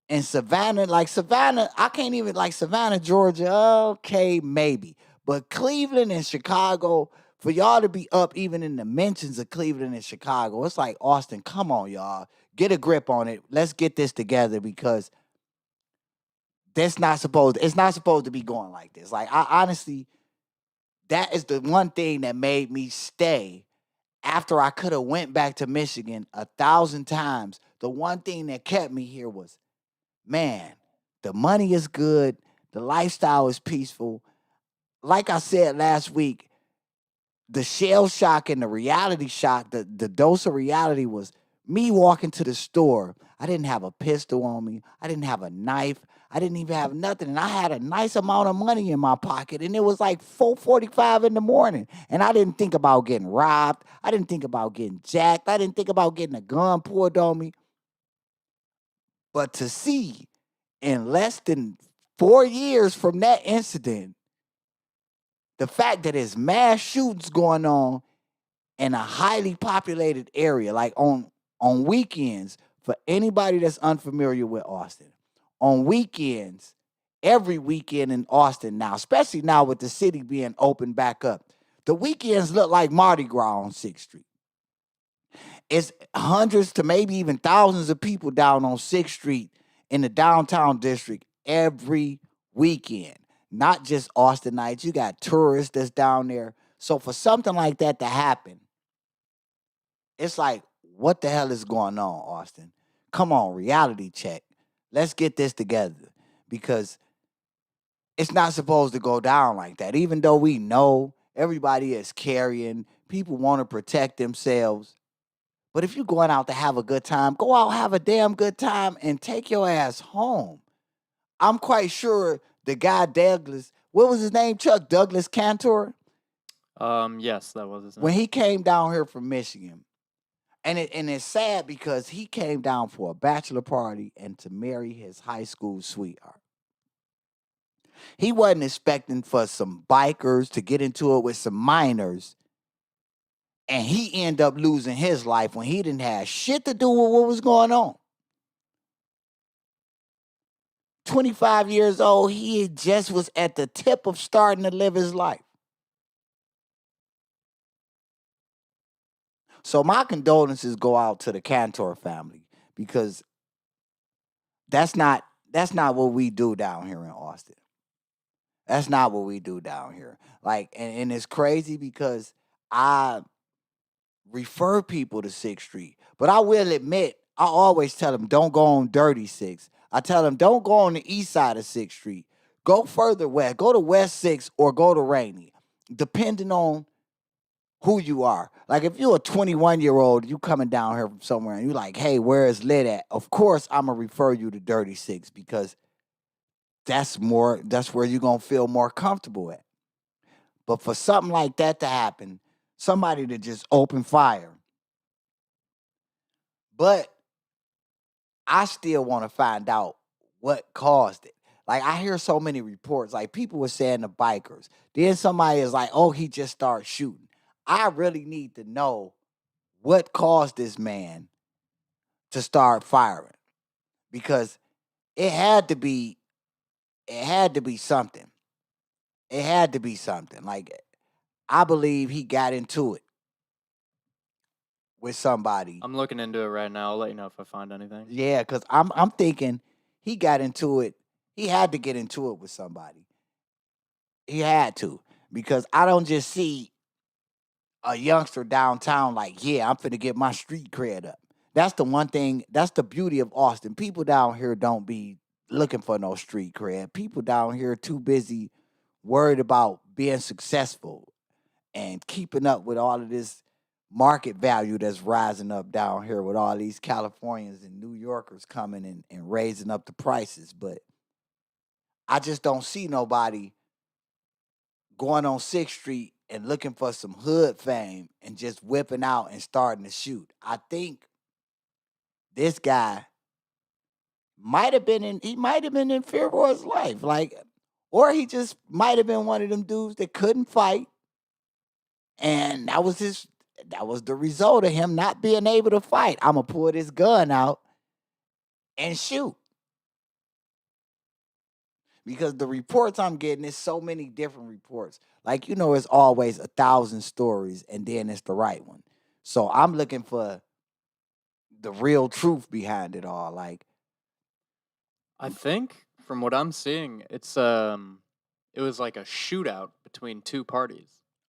and Savannah. Like, Savannah, I can't even, like, Savannah, Georgia, okay, maybe. But Cleveland and Chicago, for y'all to be up even in the mentions of Cleveland and Chicago, it's like, Austin, come on, y'all. Get a grip on it. Let's get this together, because it's not supposed to be going like this. Like, I honestly, that is the one thing that made me stay after I could have went back to Michigan 1,000 times. The one thing that kept me here was, man, the money is good. The lifestyle is peaceful. Like I said last week, the shell shock and the reality shock, the dose of reality was me walking to the store. I didn't have a pistol on me. I didn't have a knife. I didn't even have nothing. And I had a nice amount of money in my pocket. And it was like 4:45 in the morning. And I didn't think about getting robbed. I didn't think about getting jacked. I didn't think about getting a gun pulled on me. But to see in less than 4 years from that incident, the fact that there's mass shootings going on in a highly populated area, like on weekends, For anybody that's unfamiliar with Austin, on weekends, every weekend in Austin now, especially now with the city being open back up, the weekends look like Mardi Gras on 6th Street. It's hundreds to maybe even thousands of people down on 6th Street in the downtown district every weekend. Not just Austinites. You got tourists that's down there. So for something like that to happen, it's like, what the hell is going on, Austin? Come on, reality check. Let's get this together, because it's not supposed to go down like that. Even though we know everybody is carrying, people want to protect themselves. But if you're going out to have a good time, go out, have a damn good time, and take your ass home. I'm quite sure the guy Douglas, what was his name, Chuck? Douglas Cantor? Yes, that was his name. When he came down here from Michigan, and it's sad because he came down for a bachelor party and to marry his high school sweetheart. He wasn't expecting for some bikers to get into it with some minors, and he ended up losing his life when he didn't have shit to do with what was going on. 25 years old, he just was at the tip of starting to live his life. So my condolences go out to the Cantor family, because that's not what we do down here in Austin. That's not what we do down here. Like, and it's crazy because I refer people to 6th Street, but I will admit, I always tell them, don't go on Dirty 6. I tell them, don't go on the east side of 6th Street. Go further west. Go to West 6 or go to Rainey, depending on who you are. Like, if you're a 21-year-old, you coming down here from somewhere, and you're like, hey, where is lit at? Of course, I'm going to refer you to Dirty 6, because that's where you're going to feel more comfortable at. But for something like that to happen, somebody to just open fire. But I still want to find out what caused it. Like, I hear so many reports, like people were saying the bikers. Then somebody is like, oh, he just started shooting. I really need to know what caused this man to start firing, because it had to be something. It had to be something. Like, I believe he got into it with somebody. I'm looking into it right now. I'll let you know if I find anything. Yeah, because I'm thinking he got into it. He had to get into it with somebody. He had to, because I don't just see a youngster downtown like, yeah, I'm finna get my street cred up. That's the one thing. That's the beauty of Austin. People down here don't be looking for no street cred. People down here are too busy worried about being successful and keeping up with all of this market value that's rising up down here with all these Californians and New Yorkers coming and raising up the prices. But I just don't see nobody going on 6th Street and looking for some hood fame and just whipping out and starting to shoot. I think this guy might have been in fear for his life. Like, or he just might have been one of them dudes that couldn't fight. And that was the result of him not being able to fight. I'm going to pull this gun out and shoot. Because the reports I'm getting is so many different reports. Like, it's always 1,000 stories, and then it's the right one. So I'm looking for the real truth behind it all. Like, I think from what I'm seeing, it was like a shootout between two parties.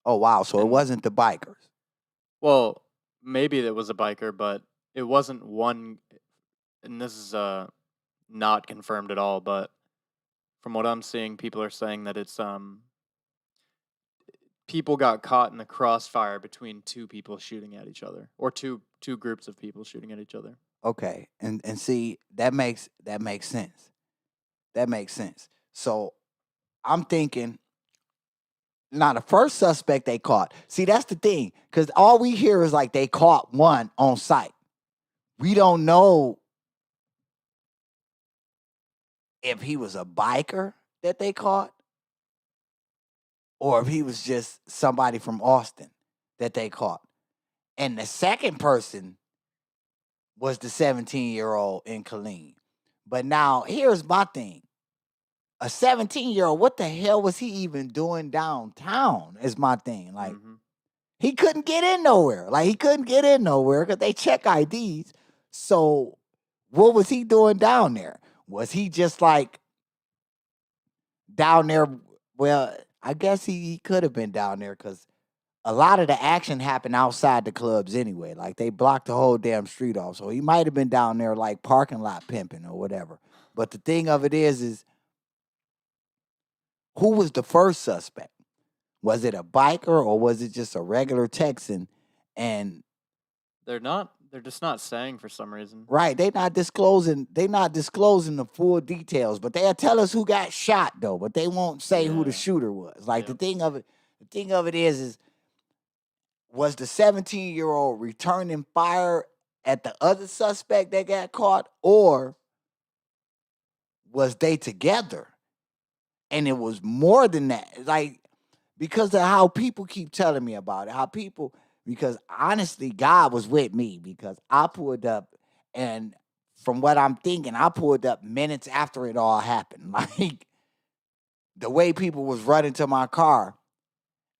oh wow, so it wasn't the bikers. Well, maybe it was a biker, but it wasn't one. And this is not confirmed at all, but from what I'm seeing, people are saying that it's people got caught in the crossfire between two people shooting at each other, or two groups of people shooting at each other. Okay, and see, that makes sense. That makes sense. So I'm thinking, now the first suspect they caught. See, that's the thing, because all we hear is like they caught one on site. We don't know if he was a biker that they caught, or if he was just somebody from Austin that they caught. And the second person was the 17-year-old in Killeen. But now here's my thing. A 17-year-old, what the hell was he even doing downtown? Is my thing. Like, he couldn't get in nowhere. Like, he couldn't get in nowhere because they check IDs. So what was he doing down there? Was he just like down there? Well, I guess he could have been down there because a lot of the action happened outside the clubs anyway. Like, they blocked the whole damn street off. So he might have been down there like parking lot pimping or whatever. But the thing of it is who was the first suspect? Was it a biker or was it just a regular Texan? And They're just not saying for some reason. right, they not disclosing the full details, but they'll tell us who got shot though, but they won't say who the Yeah. shooter was. Like Yeah. the thing of it is was the 17-year-old returning fire at the other suspect that got caught, or was they together? And it was more than that. Like, because of how people keep telling me about it, because honestly, God was with me because I pulled up, and from what I'm thinking, I pulled up minutes after it all happened. Like, the way people was running to my car,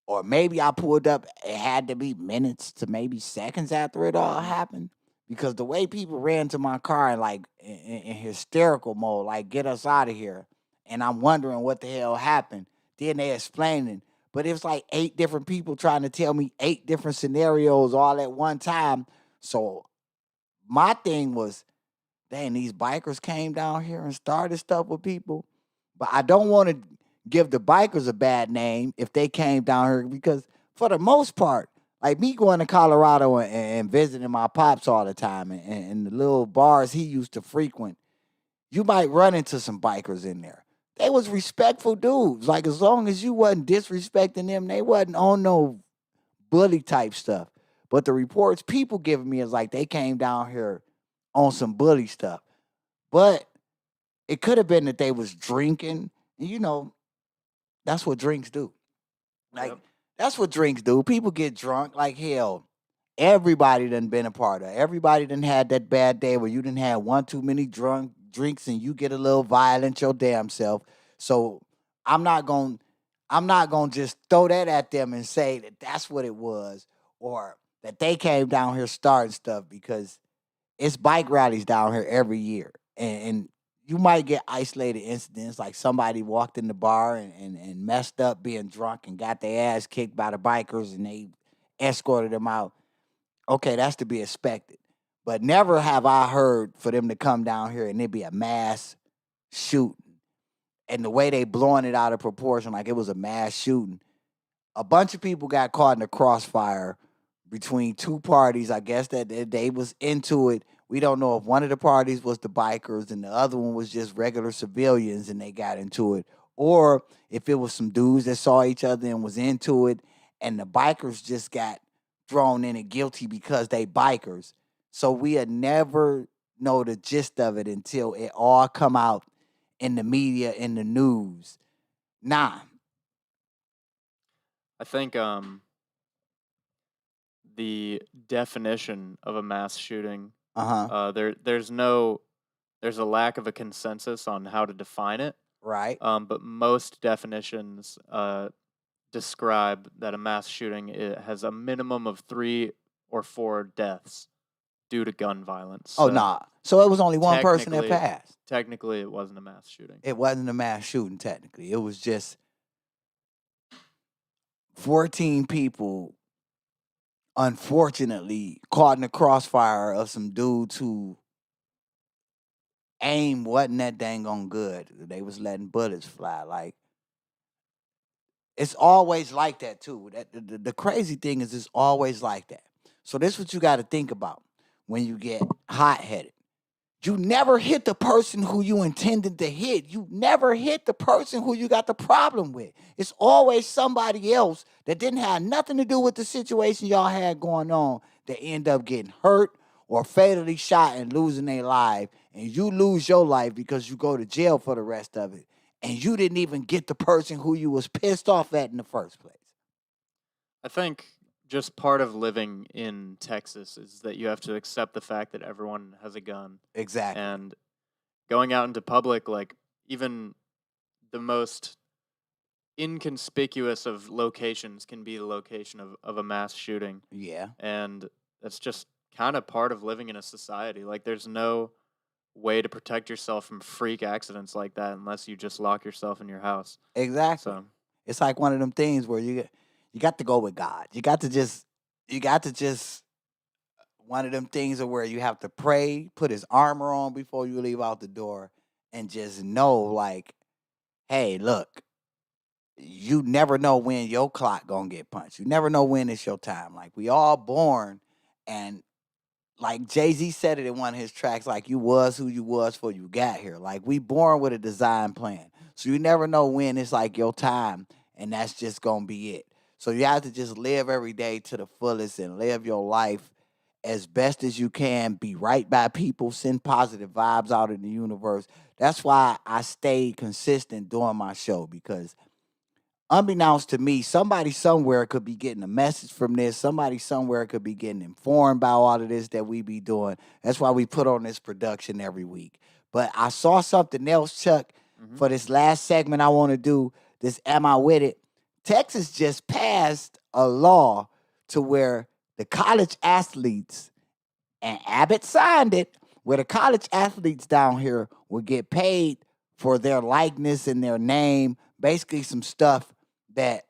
or maybe I pulled up, it had to be minutes to maybe seconds after it all happened. Because the way people ran to my car and like in hysterical mode, like, get us out of here. And I'm wondering what the hell happened. Then they explaining. But it was like 8 different people trying to tell me 8 different scenarios all at one time. So my thing was, dang, these bikers came down here and started stuff with people. But I don't want to give the bikers a bad name if they came down here, because for the most part, like me going to Colorado and visiting my pops all the time and the little bars he used to frequent, you might run into some bikers in there. They was respectful dudes. Like, as long as you wasn't disrespecting them, they wasn't on no bully type stuff. But the reports people giving me is like they came down here on some bully stuff. But it could have been that they was drinking. And that's what drinks do. Like, Yep. that's what drinks do. People get drunk like hell. Everybody done been a part of. Everybody done had that bad day where you done had one too many drinks and you get a little violent your damn self. So I'm not gonna just throw that at them and say that that's what it was, or that they came down here starting stuff, because it's bike rallies down here every year. And you might get isolated incidents like somebody walked in the bar and messed up being drunk and got their ass kicked by the bikers and they escorted them out. Okay, that's to be expected. But never have I heard for them to come down here and it be a mass shooting. And the way they blowing it out of proportion, like it was a mass shooting. A bunch of people got caught in the crossfire between 2 parties. I guess that they was into it. We don't know if one of the parties was the bikers and the other one was just regular civilians and they got into it, or if it was some dudes that saw each other and was into it, and the bikers just got thrown in it guilty because they bikers. So we'll never know the gist of it until it all come out in the media, in the news. Nah. I think the definition of a mass shooting, there's a lack of a consensus on how to define it. Right. But most definitions describe that a mass shooting has a minimum of 3 or 4 deaths due to gun violence. Oh, nah. So it was only one person that technically- passed. Technically, it wasn't a mass shooting. It wasn't a mass shooting, technically. It was just 14 people, unfortunately, caught in the crossfire of some dudes who aim wasn't that dang on good. They was letting bullets fly. Like, it's always like that, too. The crazy thing is it's always like that. So this is what you got to think about when you get hot-headed. You never hit the person who you intended to hit. You never hit the person who you got the problem with. It's always somebody else that didn't have nothing to do with the situation y'all had going on that end up getting hurt or fatally shot and losing their life. And you lose your life because you go to jail for the rest of it. And you didn't even get the person who you was pissed off at in the first place. I think just part of living in Texas is that you have to accept the fact that everyone has a gun. Exactly. And going out into public, like even the most inconspicuous of locations can be the location of a mass shooting. Yeah. And that's just kind of part of living in a society. Like there's no way to protect yourself from freak accidents like that unless you just lock yourself in your house. Exactly. So It's like one of them things where you got to go with God. You got to just one of them things where you have to pray, put his armor on before you leave out the door, and just know like, hey, look, you never know when your clock gonna get punched. You never know when it's your time. Like we all born, and like Jay-Z said it in one of his tracks, like you was who you was before you got here. Like we born with a design plan. So you never know when it's like your time, and that's just gonna be it. So you have to just live every day to the fullest and live your life as best as you can. Be right by people, send positive vibes out in the universe. That's why I stayed consistent doing my show, because unbeknownst to me, somebody somewhere could be getting a message from this. Somebody somewhere could be getting informed by all of this that we be doing. That's why we put on this production every week. But I saw something else, Chuck, for this last segment I want to do. This Am I With It? Texas just passed a law to where the college athletes, and Abbott signed it, where the college athletes down here will get paid for their likeness and their name, basically some stuff that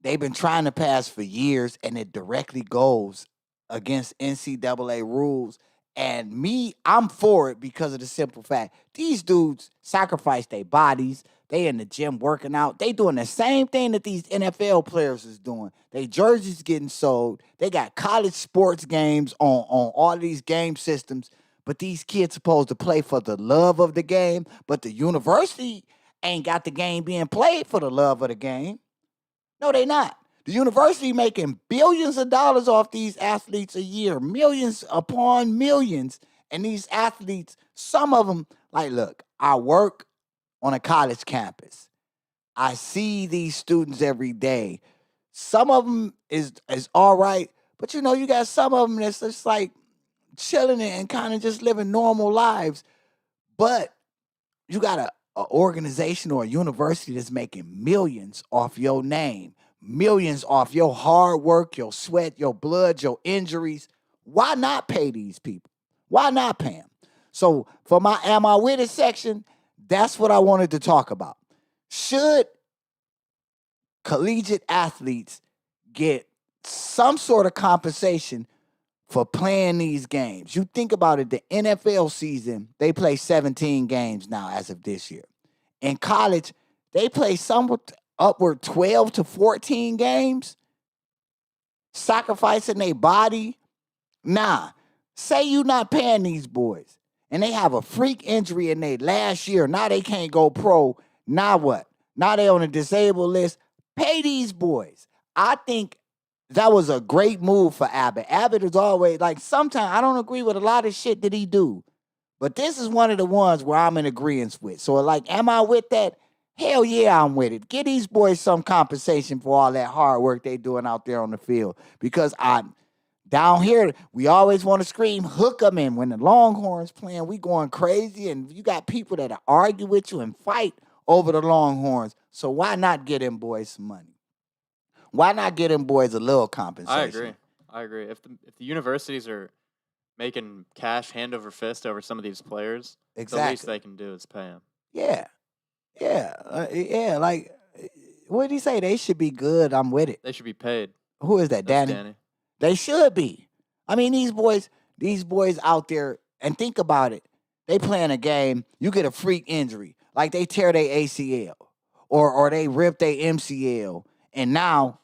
they've been trying to pass for years, and it directly goes against NCAA rules. And me, I'm for it because of the simple fact these dudes sacrifice their bodies. They in the gym working out. They doing the same thing that these NFL players is doing. They jerseys getting sold. They got college sports games on all of these game systems. But these kids supposed to play for the love of the game. But the university ain't got the game being played for the love of the game. No, they not. The university making billions of dollars off these athletes a year, millions upon millions. And these athletes, some of them, like, look, I work on a college campus. I see these students every day. Some of them is all right, but you know, you got some of them that's just like chilling and kind of just living normal lives. But you got a organization or a university that's making millions off your name, millions off your hard work, your sweat, your blood, your injuries. Why not pay these people? Why not pay them? So for my Am I With It section, that's what I wanted to talk about. Should collegiate athletes get some sort of compensation for playing these games? You think about it, the NFL season, they play 17 games now as of this year. In college, they play upward 12 to 14 games, sacrificing their body. Nah, say you not paying these boys, and they have a freak injury in their last year. Now they can't go pro. Now what? Now they on a disabled list. Pay these boys. I think that was a great move for Abbott. Abbott is always, like, sometimes I don't agree with a lot of shit that he do, but this is one of the ones where I'm in agreement with. So, like, am I with that? Hell yeah, I'm with it. Give these boys some compensation for all that hard work they doing out there on the field. Because down here, we always want to scream, hook them in. When the Longhorns playing, we going crazy, and you got people that argue with you and fight over the Longhorns. So why not get them boys some money? Why not get them boys a little compensation? I agree. If the universities are making cash hand over fist over some of these players, the least they can do is pay them. Yeah. Yeah. Like, what did he say? They should be good. I'm with it. They should be paid. Who is that, Danny? They should be. I mean, these boys out there, and think about it. They playing a game, you get a freak injury, like they tear their ACL or they rip their MCL, and now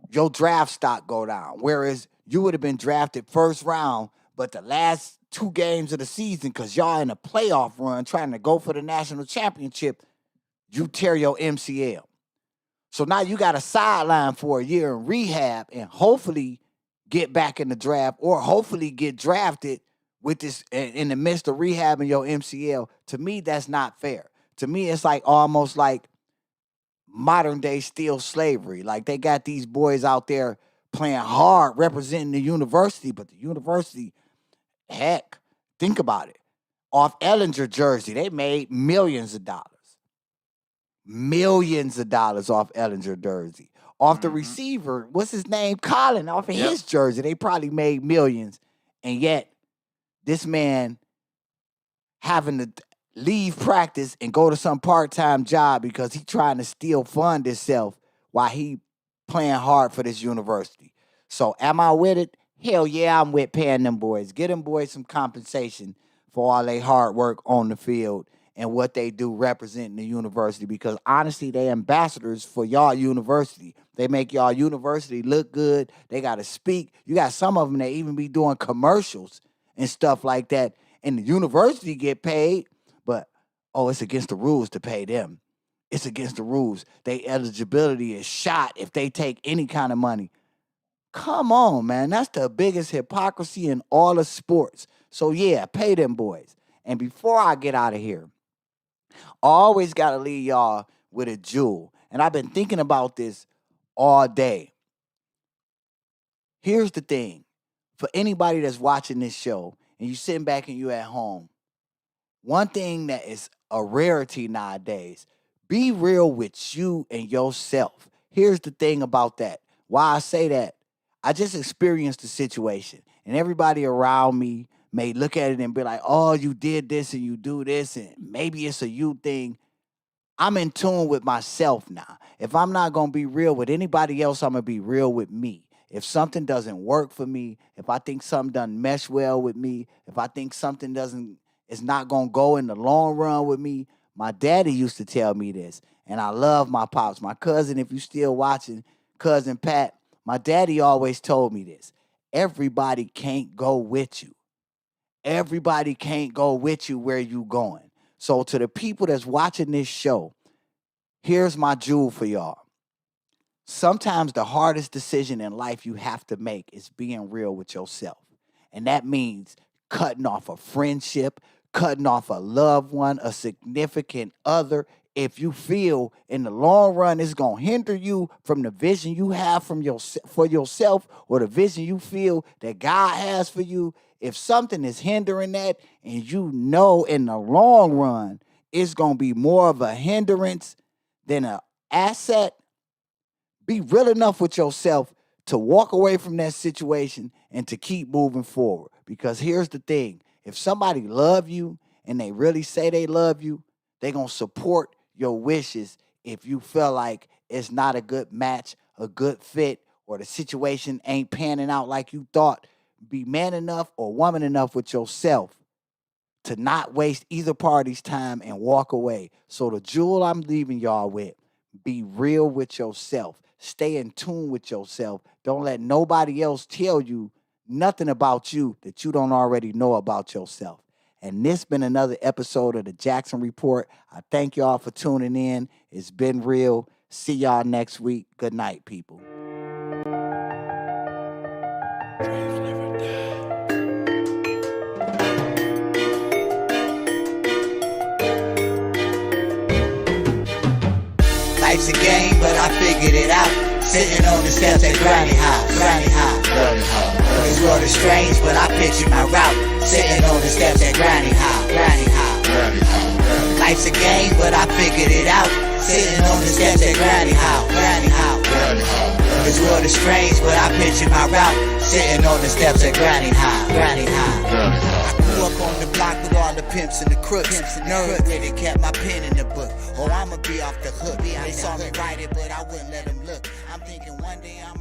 your draft stock go down. Whereas you would have been drafted first round, but the last 2 games of the season, because y'all in a playoff run trying to go for the national championship, you tear your MCL. So now you got a sideline for a year in rehab and hopefully get back in the draft or hopefully get drafted with this in the midst of rehabbing your MCL. To me, that's not fair. To me, it's like almost like modern day still slavery. Like they got these boys out there playing hard, representing the university, but the university, heck, think about it. Off Ellinger jersey, they made millions of dollars. Millions of dollars off Ellinger jersey. Off the receiver, what's his name? Colin, off of his jersey, they probably made millions. And yet, this man having to leave practice and go to some part-time job because he trying to still fund himself while he playing hard for this university. So am I with it? Hell yeah, I'm with paying them boys. Get them boys some compensation for all their hard work on the field and what they do representing the university, because honestly, they ambassadors for y'all university. They make y'all university look good. They got to speak. You got some of them that even be doing commercials and stuff like that. And the university get paid, but, oh, it's against the rules to pay them. It's against the rules. Their eligibility is shot if they take any kind of money. Come on, man. That's the biggest hypocrisy in all of sports. So, yeah, pay them boys. And before I get out of here, I always got to leave y'all with a jewel. And I've been thinking about this all day. Here's the thing. For anybody that's watching this show and you sitting back and you at home, one thing that is a rarity nowadays, be real with you and yourself. Here's the thing about that. Why I say that, I just experienced the situation, and everybody around me may look at it and be like, oh, you did this and you do this, and maybe it's a you thing. I'm in tune with myself now. If I'm not going to be real with anybody else, I'm going to be real with me. If something doesn't work for me, if I think something doesn't mesh well with me, if I think something is not going to go in the long run with me, my daddy used to tell me this, and I love my pops. My cousin, if you still watching, Cousin Pat, my daddy always told me this. Everybody can't go with you. Everybody can't go with you where you going. So to the people that's watching this show, here's my jewel for y'all. Sometimes the hardest decision in life you have to make is being real with yourself. And that means cutting off a friendship, cutting off a loved one, a significant other, if you feel in the long run it's going to hinder you from the vision you have for yourself, or the vision you feel that God has for you. If something is hindering that, and you know in the long run it's going to be more of a hindrance than an asset, be real enough with yourself to walk away from that situation and to keep moving forward. Because here's the thing. If somebody love you and they really say they love you, they're going to support your wishes if you feel like it's not a good match, a good fit, or the situation ain't panning out like you thought. Be man enough or woman enough with yourself to not waste either party's time and walk away. So the jewel I'm leaving y'all with, be real with yourself. Stay in tune with yourself. Don't let nobody else tell you nothing about you that you don't already know about yourself. And this been another episode of the Jackson Report. I thank y'all for tuning in. It's been real. See y'all next week. Good night, people. Life's a game, but I figured it out. Sitting on the steps at Granny House. This world is strange, but I picture my route. Sitting on the steps at Granny House. Life's a game, but I figured it out. Sitting on the steps at Granny House. This world is strange, but I picture my route. Sitting on the steps at Granny House. I grew up on the block with all the pimps and the crooks. Nerve with it, kept my pen in the book. Oh, I'ma be off the hook. They saw me write it, but I wouldn't let them look. I'm thinking one day I'm